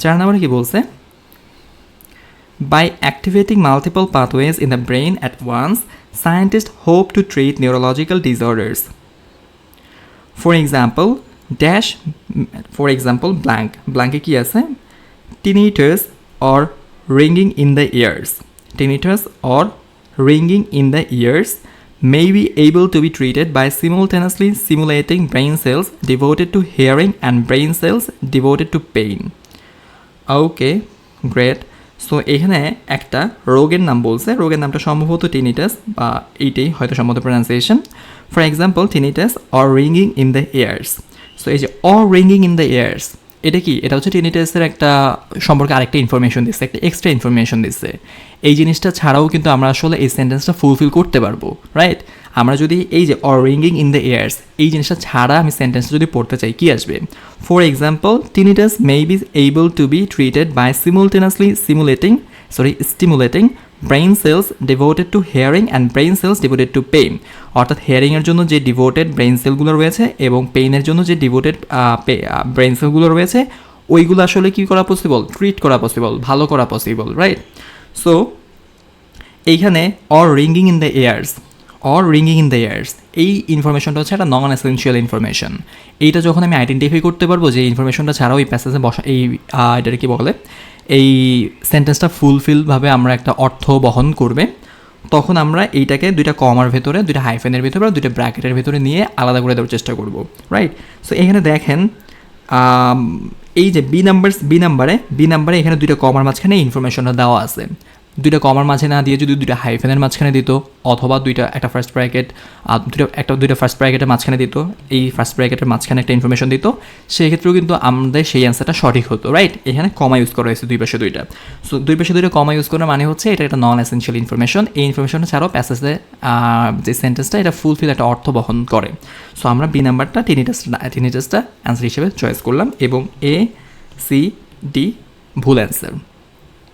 4 নম্বরে কি বলছে? By activating multiple pathways in the brain at once, scientists hope to treat neurological disorders. For example, blank. Blank কি আছে? Tinnitus or ringing in the ears. Tinnitus or ringing in the ears may be able to be treated by simultaneously stimulating brain cells devoted to hearing and brain cells devoted to pain. Okay, great. So এখানে একটা রোগের নাম বলছে, রোগের নামটা সম্ভবত tinnitus বা এইটাই হয়তো সম্ভবত pronunciation. For example tinnitus or ringing in the years. So এই যে or ringing in the years, এটা কি? এটা হচ্ছে টিনিটাসের একটা সম্পর্কে আরেকটা ইনফরমেশন দিচ্ছে, একটা এক্সট্রা ইনফরমেশন দিচ্ছে। এই জিনিসটা ছাড়াও কিন্তু আমরা আসলে এই সেন্টেন্সটা ফুলফিল করতে পারবো, রাইট? আমরা যদি এই যে or ringing in the years এই জিনিসটা ছাড়া আমি সেন্টেন্সটা যদি পড়তে চাই, কি আসবে? For example, tinnitus may be able to be treated by simultaneously stimulating brain cells devoted to hearing and brain cells devoted to pain. অর্থাৎ হেয়ারিংয়ের জন্য যে ডিভোটেড ব্রেন সেলগুলো রয়েছে এবং পেইনের জন্য যে ডিভোটেড ব্রেন সেলগুলো রয়েছে, ওইগুলো আসলে কি করা পসিবল? ট্রিট করা পসিবল, ভালো করা পসিবল, রাইট? সো এইখানে or ringing in the years এই ইনফরমেশনটা হচ্ছে একটা নন এসেনশিয়াল ইনফরমেশন। এইটা যখন আমি আইডেন্টিফাই করতে পারবো যে ইনফরমেশনটা ছাড়াও এই প্যাসেজে এটাকে কি বলে, এই সেন্টেন্সটা ফুলফিলভাবে আমরা একটা অর্থ বহন করবে, তখন আমরা এইটাকে দুইটা কমার ভেতরে, দুইটা হাইফেনের ভেতরে বা দুইটা ব্র্যাকেটের ভেতরে নিয়ে আলাদা করে দেওয়ার চেষ্টা করব, রাইট? সো এখানে দেখেন এই যে বি নাম্বারে এখানে দুইটা কমার মাঝখানে ইনফরমেশনটা দেওয়া আছে। দুইটা কমার মাঝে না দিয়ে যদি দুইটা হাইফেনের মাঝখানে দিত, অথবা দুইটা ফার্স্ট ব্র্যাকেট দুইটা ফার্স্ট ব্র্যাকেটের মাঝখানে দিত, এই ফার্স্ট ব্র্যাকেটের মাঝখানে একটা ইনফরমেশন দিত, সেক্ষেত্রেও কিন্তু আমাদের সেই অ্যান্সারটা সঠিক হতো, রাইট? এখানে কমা ইউজ করা হয়েছে দুই পাশে দুইটা। সো দুই পাশে দুইটা কমা ইউজ করার মানে হচ্ছে এটা একটা নন এসেনশিয়াল ইনফরমেশন। এই ইনফরমেশনটা ছাড়াও প্যাসেজে যে সেন্টেন্সটা এটা ফুলফিল একটা অর্থ বহন করে। সো আমরা বি নাম্বারটা টিনিটাসটা অ্যান্সার হিসেবে চয়েস করলাম এবং এ সি ডি ভুল অ্যান্সার।